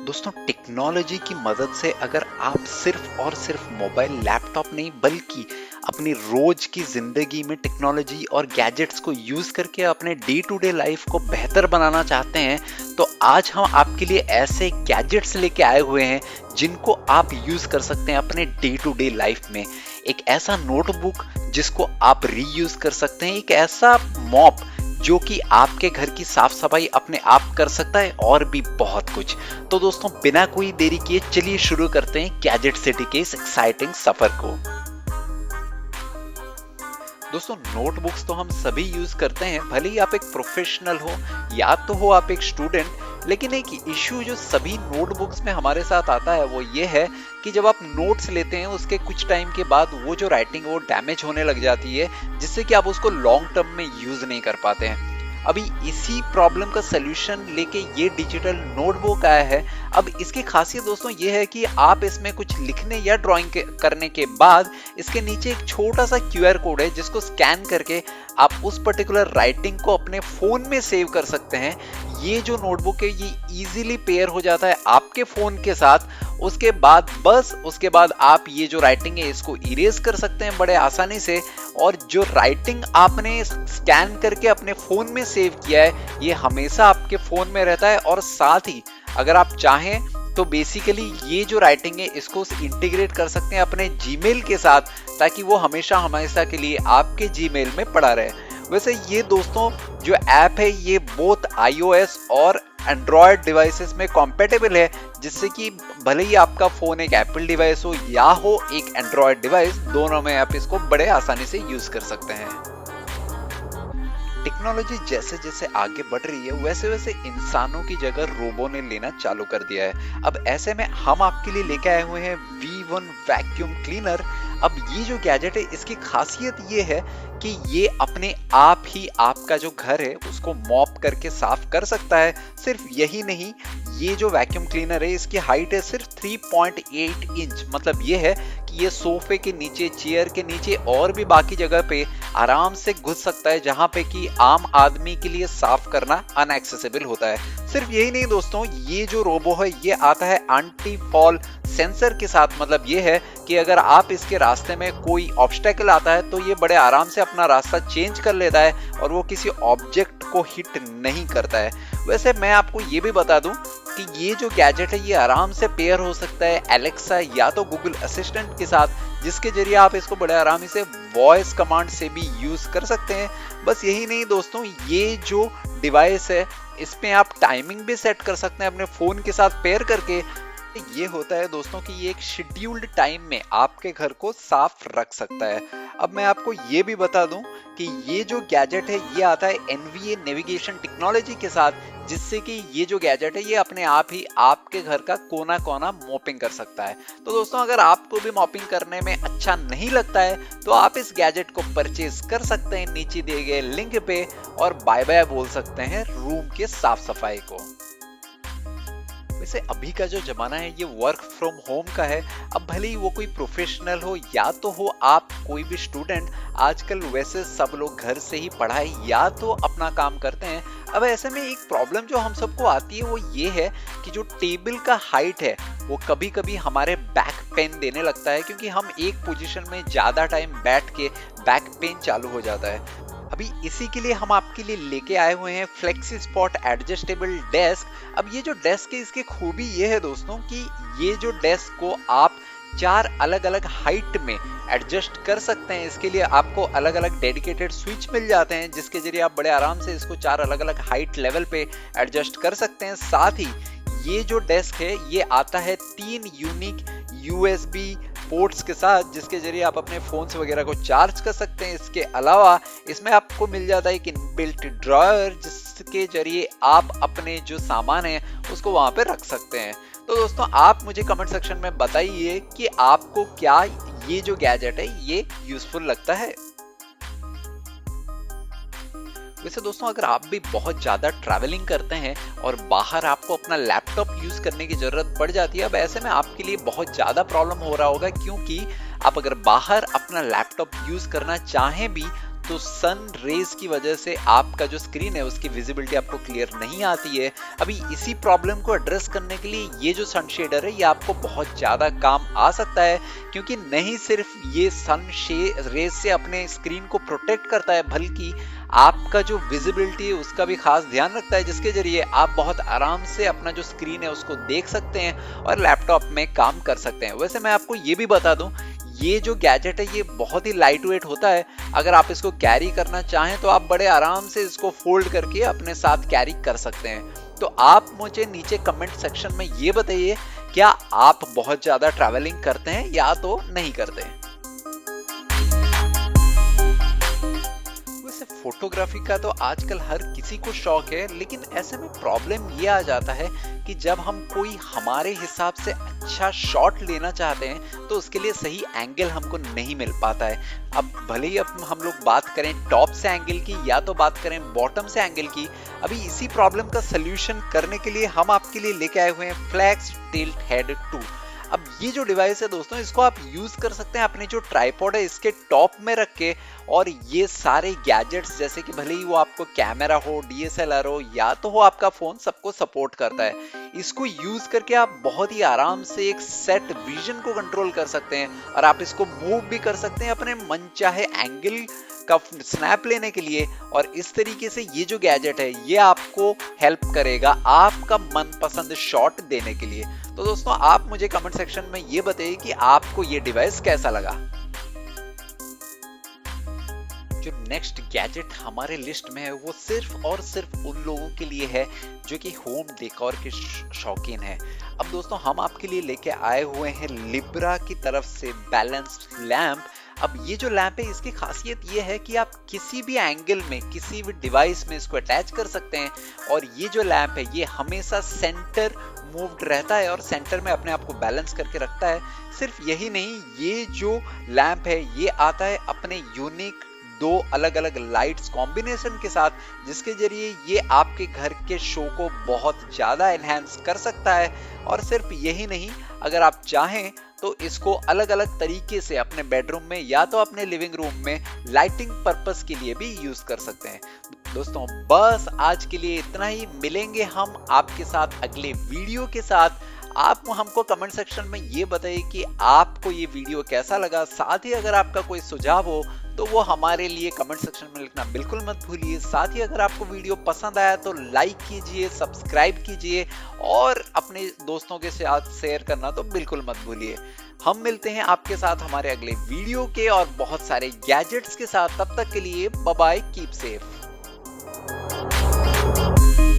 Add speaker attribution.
Speaker 1: दोस्तों टेक्नोलॉजी की मदद से अगर आप सिर्फ और सिर्फ मोबाइल लैपटॉप नहीं बल्कि अपनी रोज की जिंदगी में टेक्नोलॉजी और गैजेट्स को यूज करके अपने डे टू डे लाइफ को बेहतर बनाना चाहते हैं तो आज हम आपके लिए ऐसे गैजेट्स लेके आए हुए हैं जिनको आप यूज कर सकते हैं अपने डे टू डे लाइफ में। एक ऐसा नोटबुक जिसको आप रीयूज कर सकते हैं, एक ऐसा मॉप जो कि आपके घर की साफ सफाई अपने आप कर सकता है और भी बहुत कुछ। तो दोस्तों बिना कोई देरी किए चलिए शुरू करते हैं गैजेट सिटी के इस एक्साइटिंग सफर को। दोस्तों नोटबुक्स तो हम सभी यूज करते हैं, भले ही आप एक प्रोफेशनल हो या तो हो आप एक स्टूडेंट, लेकिन एक इश्यू जो सभी नोटबुक्स में हमारे साथ आता है वो ये है कि जब आप नोट्स लेते हैं उसके कुछ टाइम के बाद वो जो राइटिंग वो डैमेज होने लग जाती है, जिससे कि आप उसको लॉन्ग टर्म में यूज नहीं कर पाते हैं। अभी इसी प्रॉब्लम का सलूशन लेके ये डिजिटल नोटबुक आया है। अब इसकी खासियत दोस्तों ये है कि आप इसमें कुछ लिखने या ड्राइंग करने के बाद इसके नीचे एक छोटा सा QR कोड है जिसको स्कैन करके आप उस पर्टिकुलर राइटिंग को अपने फोन में सेव कर सकते हैं। ये जो नोटबुक है ये इजीली पेयर हो जाता है आपके फोन के साथ। उसके बाद आप ये जो राइटिंग है इसको इरेज कर सकते हैं बड़े आसानी से, और जो राइटिंग आपने स्कैन करके अपने फोन में सेव किया है ये हमेशा आपके फोन में रहता है। और साथ ही अगर आप चाहें तो बेसिकली ये जो राइटिंग है इसको इंटीग्रेट कर सकते हैं अपने जीमेल के साथ, ताकि वो हमेशा हमेशा के लिए आपके जीमेल में पड़ा रहे। वैसे ये दोस्तों जो ऐप है ये बोथ iOS और एंड्रॉयड डिवाइसेस में कॉम्पेटेबल है, जिससे कि भले ही आपका फोन एक एप्पल डिवाइस हो या हो एक एंड्रॉयड डिवाइस, दोनों में आप इसको बड़े आसानी से यूज कर सकते हैं। टेक्नोलॉजी जैसे जैसे आगे बढ़ रही है वैसे वैसे इंसानों की जगह रोबो ने लेना चालू कर दिया है। अब ऐसे में हम आपके लिए लेके आए हुए हैं V1 वैक्यूम क्लीनर। अब ये जो गैजेट है इसकी खासियत ये है कि ये अपने आप ही आपका जो घर है उसको मॉप करके साफ कर सकता है। सिर्फ यही नहीं, ये जो वैक्यूम क्लीनर है इसकी हाइट है सिर्फ 3.8 इंच। मतलब ये है कि ये सोफे के नीचे, चेयर के नीचे और भी बाकी जगह पे आराम से घुस सकता है, जहां पे कि आम आदमी के लिए साफ करना अनएक्सेसिबल होता है। सिर्फ यही नहीं दोस्तों, ये जो रोबो है ये आता है एंटी फॉल सेंसर के साथ। मतलब ये है कि अगर आप इसके रास्ते में कोई ऑब्स्टेकल आता है तो ये बड़े आराम से अपना रास्ता चेंज कर लेता है और वो किसी ऑब्जेक्ट को हिट नहीं करता है। वैसे मैं आपको ये भी बता दूं कि ये जो गैजेट है ये आराम से पेयर हो सकता है एलेक्सा या तो गूगल असिस्टेंट के साथ, जिसके जरिए आप इसको बड़े आराम से वॉइस कमांड से भी यूज कर सकते हैं। बस यही नहीं दोस्तों, ये जो डिवाइस है इसमें आप टाइमिंग भी सेट कर सकते हैं अपने फोन के साथ पेयर करके। ये होता है दोस्तों कि ये एक शेड्यूल्ड टाइम में आपके घर को साफ रख सकता है। अब मैं आपको ये भी बता दूं कि ये जो गैजेट है ये आता है NVA नेविगेशन टेक्नोलॉजी के साथ, जिससे कि ये जो गैजेट है ये अपने आप ही आपके घर का कोना कोना मॉपिंग कर सकता है। तो दोस्तों अगर आपको भी मॉपिंग करने में अच्छा नहीं लगता है तो आप इस गैजेट को परचेज कर सकते हैं नीचे दिए गए लिंक पे, और बाय बाय बोल सकते हैं रूम के साफ सफाई को। वैसे अभी का जो जमाना है ये वर्क फ्रॉम होम का है। अब भले ही वो कोई प्रोफेशनल हो या तो हो आप कोई भी स्टूडेंट, आजकल वैसे सब लोग घर से ही पढ़ाई या तो अपना काम करते हैं। अब ऐसे में एक प्रॉब्लम जो हम सबको आती है वो ये है कि जो टेबल का हाइट है वो कभी कभी हमारे बैक पेन देने लगता है, क्योंकि हम एक पोजीशन में ज्यादा टाइम बैठ के बैक पेन चालू हो जाता है। अभी इसी के लिए हम आपके लिए लेके आए हुए हैं फ्लेक्सी स्पॉट एडजस्टेबल डेस्क। अब ये जो डेस्क है इसकी खूबी ये है दोस्तों कि ये जो डेस्क को आप 4 अलग अलग हाइट में एडजस्ट कर सकते हैं। इसके लिए आपको अलग अलग डेडिकेटेड स्विच मिल जाते हैं, जिसके जरिए आप बड़े आराम से इसको 4 अलग अलग हाइट लेवल पे एडजस्ट कर सकते हैं। साथ ही ये जो डेस्क है ये आता है 3 यूनिक USB पोर्ट्स के साथ, जिसके जरिए आप अपने फोन्स वगैरह को चार्ज कर सकते हैं। इसके अलावा इसमें आपको मिल जाता है एक इनबिल्ट ड्रॉयर, जिसके जरिए आप अपने जो सामान है उसको वहां पे रख सकते हैं। तो दोस्तों आप मुझे कमेंट सेक्शन में बताइए कि आपको क्या ये जो गैजेट है ये यूजफुल लगता है। वैसे दोस्तों अगर आप भी बहुत ज्यादा ट्रैवलिंग करते हैं और बाहर आपको अपना लैपटॉप यूज करने की जरूरत पड़ जाती है, अब ऐसे में आपके लिए बहुत ज्यादा प्रॉब्लम हो रहा होगा, क्योंकि आप अगर बाहर अपना लैपटॉप यूज करना चाहें भी तो सन रेज की वजह से आपका जो स्क्रीन है उसकी विजिबिलिटी आपको क्लियर नहीं आती है। अभी इसी प्रॉब्लम को एड्रेस करने के लिए ये जो सन शेडर है ये आपको बहुत ज्यादा काम आ सकता है, क्योंकि नहीं सिर्फ ये सन रेज से अपने स्क्रीन को प्रोटेक्ट करता है बल्कि आपका जो विजिबिलिटी है उसका भी खास ध्यान रखता है, जिसके जरिए आप बहुत आराम से अपना जो स्क्रीन है उसको देख सकते हैं और लैपटॉप में काम कर सकते हैं। वैसे मैं आपको ये भी बता दूं, ये जो गैजेट है ये बहुत ही लाइट वेट होता है। अगर आप इसको कैरी करना चाहें तो आप बड़े आराम से इसको फोल्ड करके अपने साथ कैरी कर सकते हैं। तो आप मुझे नीचे कमेंट सेक्शन में ये बताइए, क्या आप बहुत ज्यादा ट्रैवलिंग करते हैं या तो नहीं करते हैं। फोटोग्राफी का तो आजकल हर किसी को शौक है, लेकिन ऐसे में प्रॉब्लम ये आ जाता है कि जब हम कोई हमारे हिसाब से अच्छा शॉट लेना चाहते हैं तो उसके लिए सही एंगल हमको नहीं मिल पाता है। अब भले ही अब हम लोग बात करें टॉप से एंगल की या तो बात करें बॉटम से एंगल की, अभी इसी प्रॉब्लम का सल्यूशन करने के लिए हम आपके लिए लेके आए हुए हैं फ्लैक्स टिल्ट हेड 2। अब ये जो डिवाइस है दोस्तों, इसको आप यूज कर सकते हैं अपने जो ट्राइपॉड है इसके टॉप में रख के, और ये सारे गैजेट्स जैसे कि भले ही वो आपको कैमरा हो, डीएसएलआर हो या तो हो आपका फोन, सबको सपोर्ट करता है। इसको यूज करके आप बहुत ही आराम से एक सेट विजन को कंट्रोल कर सकते हैं और आप इसको मूव भी कर सकते हैं अपने मनचाहे एंगल का स्नैप लेने के लिए। और इस तरीके से ये जो गैजेट है ये आपको हेल्प करेगा आपका मनपसंद शॉट देने के लिए। तो दोस्तों आप मुझे कमेंट सेक्शन में ये बताइए कि आपको ये डिवाइस कैसा लगा। जो नेक्स्ट गैजेट हमारे लिस्ट में है वो सिर्फ और सिर्फ उन लोगों के लिए है जो कि होम डेकोर के शौकीन है। अब दोस्तों हम आपके लिए लेके आए हुए हैं लिब्रा की तरफ से बैलेंस्ड लैंप। अब ये जो लैंप है इसकी खासियत ये है कि आप किसी भी एंगल में किसी भी डिवाइस में इसको अटैच कर सकते हैं, और ये जो लैंप है ये हमेशा सेंटर मूव्ड रहता है और सेंटर में अपने आप को बैलेंस करके रखता है। सिर्फ यही नहीं, ये जो लैंप है ये आता है अपने यूनिक 2 अलग अलग लाइट्स कॉम्बिनेशन के साथ, जिसके जरिए ये आपके घर के शो को बहुत ज्यादा एनहांस कर सकता है। और सिर्फ यही नहीं, अगर आप चाहें तो इसको अलग अलग तरीके से अपने बेडरूम में या तो अपने लिविंग रूम में लाइटिंग पर्पस के लिए भी यूज कर सकते हैं। दोस्तों बस आज के लिए इतना ही, मिलेंगे हम आपके साथ अगले वीडियो के साथ। आप हमको कमेंट सेक्शन में ये बताइए कि आपको ये वीडियो कैसा लगा। साथ ही अगर आपका कोई सुझाव हो तो वो हमारे लिए कमेंट सेक्शन में लिखना बिल्कुल मत भूलिए। साथ ही अगर आपको वीडियो पसंद आया तो लाइक कीजिए, सब्सक्राइब कीजिए और अपने दोस्तों के साथ शेयर करना तो बिल्कुल मत भूलिए। हम मिलते हैं आपके साथ हमारे अगले वीडियो के और बहुत सारे गैजेट्स के साथ। तब तक के लिए बाय बाय, कीप सेफ।